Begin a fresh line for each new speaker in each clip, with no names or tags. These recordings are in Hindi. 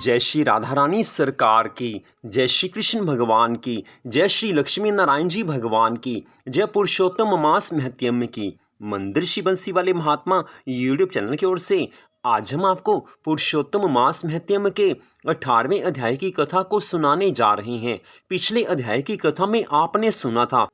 जय श्री राधा रानी सरकार की, जय श्री कृष्ण भगवान की, जय श्री लक्ष्मी नारायण जी भगवान की, जय पुरुषोत्तम मास महत्यम की। मंदिर श्री बंसी वाले महात्मा यूट्यूब चैनल की ओर से आज हम आपको पुरुषोत्तम मास महत्यम के 18वें अध्याय की कथा को सुनाने जा रहे हैं। पिछले अध्याय की कथा में आपने सुना था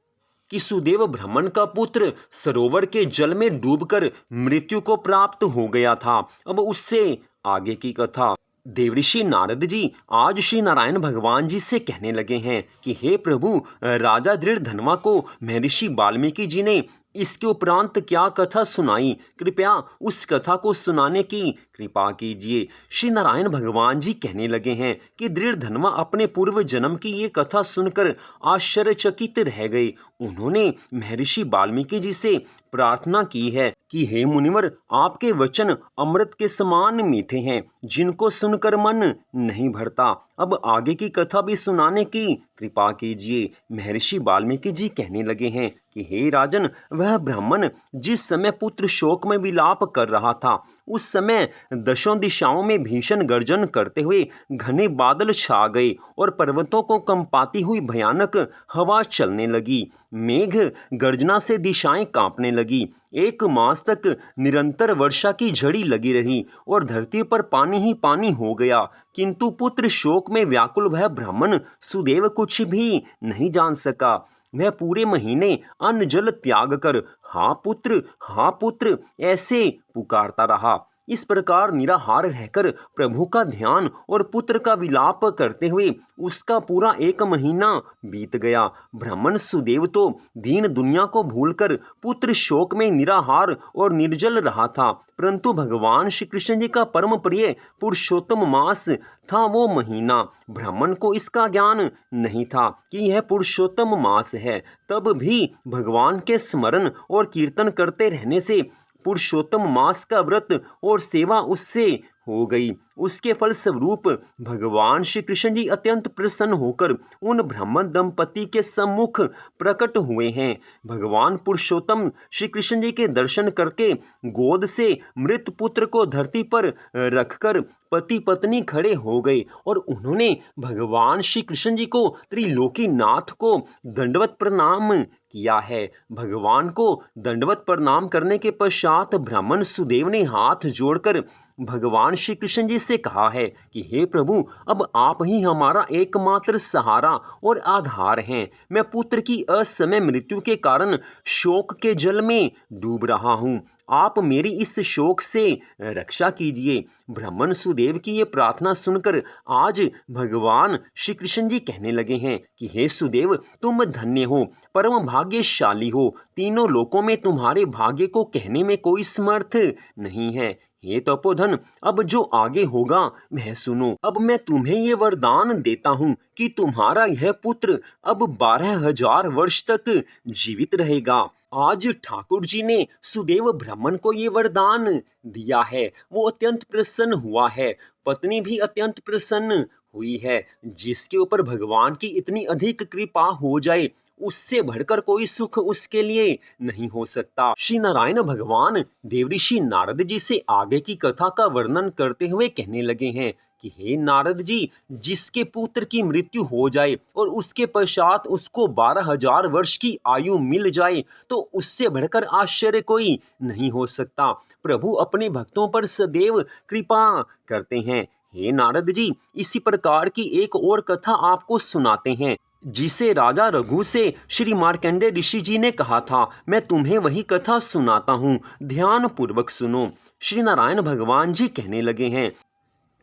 कि सुदेव ब्राह्मण का पुत्र सरोवर के जल में डूबकर मृत्यु को प्राप्त हो गया था। अब उससे आगे की कथा देवऋषि नारद जी आज श्री नारायण भगवान जी से कहने लगे हैं कि हे प्रभु, राजा दृढ़धनवा को महर्षि वाल्मीकि जी ने इसके उपरांत क्या कथा सुनाई, कृपया उस कथा को सुनाने की कृपा कीजिए। श्री नारायण भगवान जी कहने लगे हैं कि दृढ़धनवा अपने पूर्व जन्म की ये कथा सुनकर आश्चर्यचकित रह गए। उन्होंने महर्षि वाल्मीकि जी से प्रार्थना की है कि हे मुनिवर, आपके वचन अमृत के समान मीठे हैं, जिनको सुनकर मन नहीं भरता। अब आगे की कथा भी सुनाने की कृपा कीजिए। महर्षि वाल्मीकि जी कहने लगे हैं कि हे राजन, वह ब्राह्मण जिस समय पुत्र शोक में विलाप कर रहा था, उस समय दशों दिशाओं में भीषण गर्जन करते हुए घने बादल छा गए और पर्वतों को कंपाती हुई भयानक हवा चलने लगी। मेघ गर्जना से दिशाएं कांपने लगी। 1 मास तक निरंतर वर्षा की झड़ी लगी रही और धरती पर पानी ही पानी हो गया। किंतु पुत्र शोक में व्याकुल वह ब्राह्मण सुदेव कुछ भी नहीं जान सका। वह पूरे महीने अन्न जल त्याग कर हाँ पुत्र ऐसे पुकारता रहा। इस प्रकार निराहार रहकर प्रभु का ध्यान और पुत्र का विलाप करते हुए उसका पूरा 1 महीना बीत गया। ब्राह्मण सुदेव तो दीन दुनिया को भूलकर पुत्र शोक में निराहार और निर्जल रहा था, परंतु भगवान श्री कृष्ण जी का परम प्रिय पुरुषोत्तम मास था वो महीना। ब्राह्मण को इसका ज्ञान नहीं था कि यह पुरुषोत्तम मास है। तब भी भगवान के स्मरण और कीर्तन करते रहने से पुरुषोत्तम मास का व्रत और सेवा उससे हो गई। उसके फल स्वरूप भगवान श्री कृष्ण जी अत्यंत प्रसन्न होकर उन ब्राह्मण दंपति के सम्मुख प्रकट हुए हैं। भगवान पुरुषोत्तम श्री कृष्ण जी के दर्शन करके गोद से मृत पुत्र को धरती पर रखकर पति पत्नी खड़े हो गए और उन्होंने भगवान श्री कृष्ण जी को त्रिलोकीनाथ को दंडवत प्रणाम किया है। भगवान को दंडवत प्रणाम करने के पश्चात ब्राह्मण सुदेव ने हाथ जोड़कर भगवान श्री कृष्ण जी से कहा है कि हे प्रभु, अब आप ही हमारा एकमात्र सहारा और आधार हैं। मैं पुत्र की असमय मृत्यु के कारण शोक के जल में डूब रहा हूँ। आप मेरी इस शोक से रक्षा कीजिए। ब्राह्मण सुदेव की ये प्रार्थना सुनकर आज भगवान श्री कृष्ण जी कहने लगे हैं कि हे सुदेव, तुम धन्य हो, परम भाग्यशाली हो। तीनों लोकों में तुम्हारे भाग्य को कहने में कोई समर्थ नहीं है। हे तपोधन, अब जो आगे होगा वह सुनो। अब मैं तुम्हें ये वरदान देता हूँ कि तुम्हारा यह पुत्र अब 12,000 वर्ष तक जीवित रहेगा। आज ठाकुर जी ने सुदेव ब्राह्मण को ये वरदान दिया है। वो अत्यंत प्रसन्न हुआ है, पत्नी भी अत्यंत प्रसन्न हुई है। जिसके ऊपर भगवान की इतनी अधिक कृपा हो जाए, उससे बढ़कर कोई सुख उसके लिए नहीं हो सकता। श्री नारायण भगवान देवऋषि नारद जी से आगे की कथा का वर्णन करते हुए कहने लगे हैं कि हे नारद जी, जिसके पुत्र की मृत्यु हो जाए और उसके पश्चात उसको 12,000 वर्ष की आयु मिल जाए, तो उससे बढ़कर आश्चर्य कोई नहीं हो सकता। प्रभु अपने भक्तों पर सदैव कृपा करते हैं। हे नारद जी, इसी प्रकार की एक और कथा आपको सुनाते हैं, जिसे राजा रघु से श्री मार्कंडेय ऋषि जी ने कहा था। मैं तुम्हें वही कथा सुनाता हूँ, ध्यान पूर्वक सुनो। श्री नारायण भगवान जी कहने लगे हैं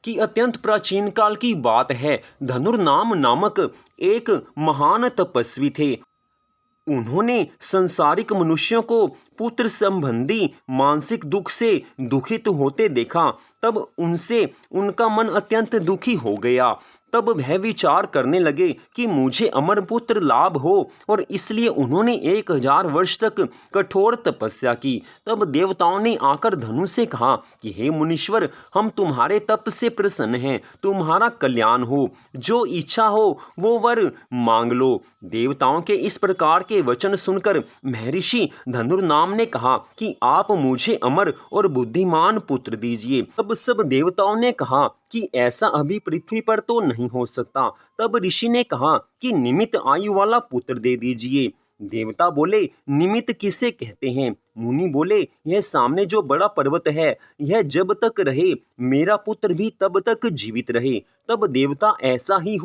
कि अत्यंत प्राचीन काल की बात है। धनुर्नाम नामक एक महान तपस्वी थे। उन्होंने संसारिक मनुष्यों को पुत्र संबंधी मानसिक दुख से दुखित होते देखा। तब उनसे उनका मन अत्यंत दुखी हो गया। तब वह विचार करने लगे कि मुझे अमर पुत्र लाभ हो, और इसलिए उन्होंने 1,000 वर्ष तक कठोर तपस्या की। तब देवताओं ने आकर धनु से कहा कि हे मुनीश्वर, हम तुम्हारे तप से प्रसन्न हैं, तुम्हारा कल्याण हो, जो इच्छा हो वो वर मांग लो। देवताओं के इस प्रकार के वचन सुनकर महर्षि धनुर्नाम ने कहा कि आप मुझे अमर और बुद्धिमान पुत्र दीजिए। तब सब देवताओं ने कहा कि ऐसा अभी पृथ्वी पर तो नहीं हो सकता। तब ऋषि ने कहा कि निमित आयु वाला पुत्र दे दीजिए। देवता बोले, निमित किसे कहते हैं? मुनि बोले, यह सामने जो बड़ा पर्वत है, यह जब तक रहे मेरा पुत्र भी तब तक जीवित रहे। तब देवता ऐसा ही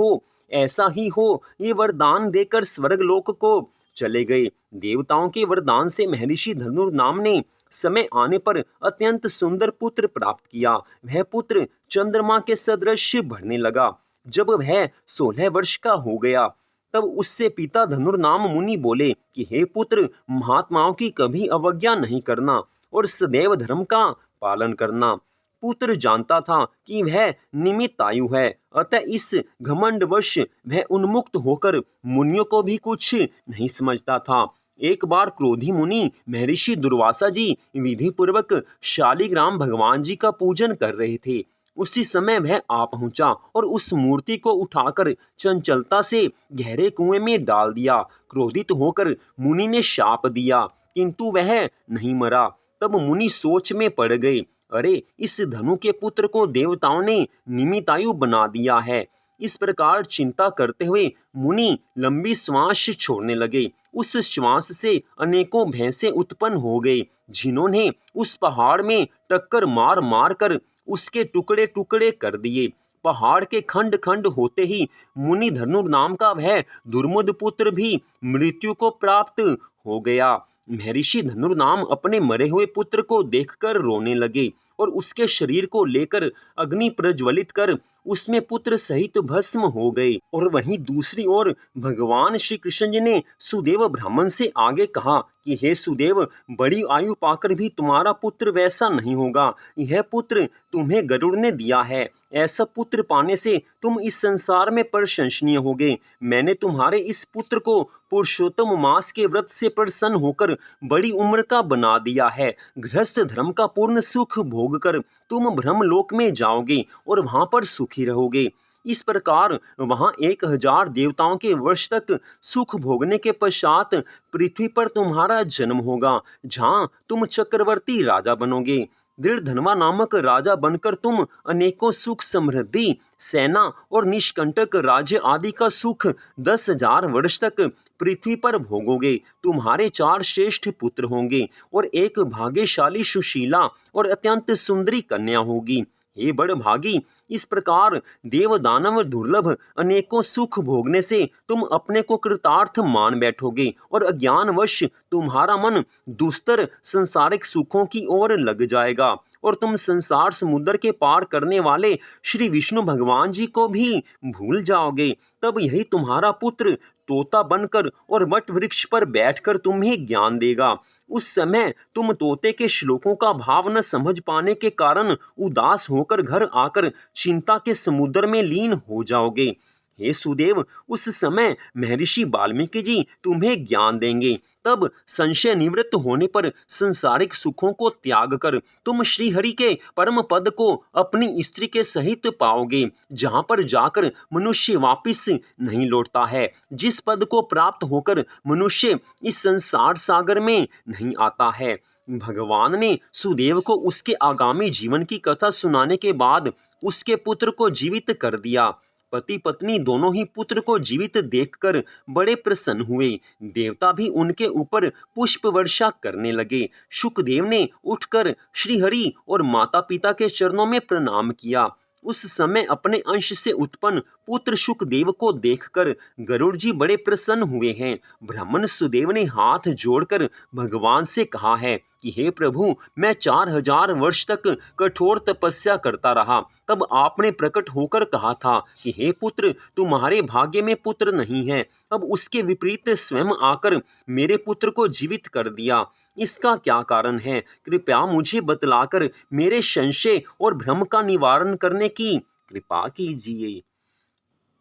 हो, ये वरदान देकर स्वर्गलोक को चले गए। देवताओं के वरदान से महर्षि धनुर्नाम ने समय आने पर अत्यंत सुंदर पुत्र प्राप्त किया। वह पुत्र चंद्रमा के सदृश बढ़ने लगा। जब वह 16 वर्ष का हो गया, तब उससे पिता धनुर्नाम मुनि बोले कि हे पुत्र, महात्माओं की कभी अवज्ञा नहीं करना और सदैव धर्म का पालन करना। पुत्र जानता था कि वह निमित्त आयु है, अतः इस घमंडवश वह उन्मुक्त होकर मुनियों को भी कुछ नहीं समझता था। एक बार क्रोधी मुनि महर्षि दुर्वासा जी विधि पूर्वक शालिग्राम भगवान जी का पूजन कर रहे थे। उसी समय वह आ पहुंचा और उस मूर्ति को उठाकर चंचलता से गहरे कुएं में डाल दिया। क्रोधित होकर मुनि ने शाप दिया, किंतु वह नहीं मरा। तब मुनि सोच में पड़ गए, अरे, इस धनु के पुत्र को देवताओं ने निमितायु बना दिया है। इस प्रकार चिंता करते हुए मुनि लंबी श्वास छोड़ने लगे। उस श्वास से अनेकों भैंसे उत्पन्न हो गए, जिन्होंने उस पहाड़ में टक्कर मार मार कर उसके टुकड़े टुकड़े कर दिए। पहाड़ के खंड खंड होते ही मुनि धनुर्नाम का वह दुर्मुद पुत्र भी मृत्यु को प्राप्त हो गया। महर्षि धनुर्नाम अपने मरे हुए पुत्र को देखकर रोने लगे और उसके शरीर को लेकर अग्नि प्रज्वलित कर उसमें पुत्र सहित भस्म हो गए। और वहीं दूसरी ओर भगवान श्री कृष्ण जी ने सुदेव ब्राह्मण से आगे कहा कि हे सुदेव, बड़ी आयु पाकर भी तुम्हारा पुत्र वैसा नहीं होगा। यह पुत्र तुम्हें गरुड़ ने दिया है। ऐसा पुत्र पाने से तुम इस संसार में प्रशंसनीय होगे। मैंने तुम्हारे इस पुत्र को पुरुषोत्तम मास के व्रत से प्रसन्न होकर बड़ी उम्र का बना दिया है। गृहस्थ धर्म का पूर्ण सुख भोग कर तुम ब्रह्मलोक में जाओगे और वहां पर सुखी रहोगे। इस प्रकार वहां 1000 देवताओं के वर्ष तक सुख भोगने के पश्चात पृथ्वी पर तुम्हारा जन्म होगा, जहां तुम चक्रवर्ती राजा बनोगे। दृढ़धनवा नामक राजा बनकर तुम अनेकों सुख समृद्धि, सेना और निष्कंटक राज्य आदि का सुख 10,000 वर्ष तक पृथ्वी पर भोगोगे। तुम्हारे 4 श्रेष्ठ पुत्र होंगे और एक भाग्यशाली सुशीला और अत्यंत सुंदरी कन्या होगी। हे बड़भागी, इस प्रकार देव दानव दुर्लभ अनेकों सुख भोगने से तुम अपने को कृतार्थ मान बैठोगे और अज्ञानवश तुम्हारा मन दुस्तर संसारिक सुखों की ओर लग जाएगा और तुम संसार समुद्र के पार करने वाले श्री विष्णु भगवान जी को भी भूल जाओगे। तब यही तुम्हारा पुत्र तोता बनकर और वट वृक्ष पर बैठकर तुम्हें ज्ञान देगा। उस समय तुम तोते के श्लोकों का भाव न समझ पाने के कारण उदास होकर घर आकर चिंता के समुद्र में लीन हो जाओगे। हे सुदेव, उस समय महर्षि वाल्मीकि जी तुम्हें ज्ञान देंगे। तब संशय निवृत्त होने पर संसारिक सुखों को त्याग कर तुम श्री हरि के परम पद को अपनी स्त्री के सहित पाओगे, जहां पर जाकर मनुष्य वापिस नहीं लौटता है, जिस पद को प्राप्त होकर मनुष्य इस संसार सागर में नहीं आता है। भगवान ने सुदेव को उसके आगामी जीवन की कथा सुनाने के बाद उसके पुत्र को जीवित कर दिया। पति पत्नी दोनों ही पुत्र को जीवित देखकर बड़े प्रसन्न हुए। देवता भी उनके ऊपर पुष्प वर्षा करने लगे। शुकदेव ने उठकर श्रीहरि और माता पिता के चरणों में प्रणाम किया। उस समय अपने अंश से उत्पन्न पुत्र शुकदेव को देखकर गरुड़ जी बड़े प्रसन्न हुए हैं। ब्राह्मण सुदेव ने हाथ जोड़कर भगवान से कहा है कि हे प्रभु, मैं 4000 वर्ष तक कठोर तपस्या करता रहा। तब आपने प्रकट होकर कहा था कि हे पुत्र, तुम्हारे भाग्य में पुत्र नहीं है। अब उसके विपरीत स्वयं आकर मेरे पुत्र को जीवित कर दिया। इसका क्या कारण है? कृपया मुझे बतलाकर मेरे संशय और भ्रम का निवारण करने की कृपा कीजिए।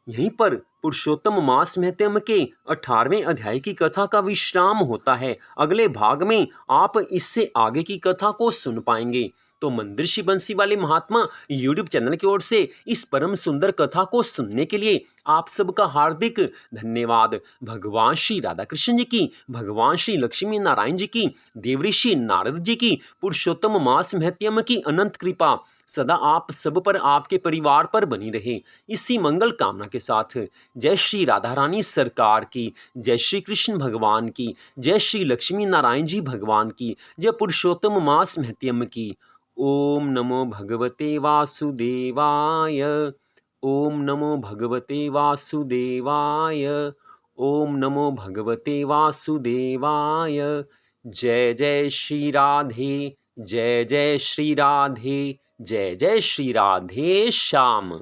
यहीं पर पुरुषोत्तम मास महत्म के 18वें अध्याय की कथा का विश्राम होता है। अगले भाग में आप इससे आगे की कथा को सुन पाएंगे। तो मंदिर श्री बंसी वाले महात्मा यूट्यूब चैनल की ओर से इस परम सुंदर कथा को सुनने के लिए आप सबका हार्दिक धन्यवाद। भगवान श्री राधा कृष्ण जी की, भगवान श्री लक्ष्मी नारायण जी की, देवऋषि नारद जी की, पुरुषोत्तम मास महत्यम की अनंत कृपा सदा आप सब पर, आपके परिवार पर बनी रहे। इसी मंगल कामना के साथ जय श्री राधा रानी सरकार की, जय श्री कृष्ण भगवान की, जय श्री लक्ष्मी नारायण जी भगवान की, जय पुरुषोत्तम मास महत्यम की। ओम नमो भगवते वासुदेवाय। ओम नमो भगवते वासुदेवाय। ओम नमो भगवते वासुदेवाय। जय जय श्री राधे, जय जय श्री राधे, जय जय श्री राधे श्याम।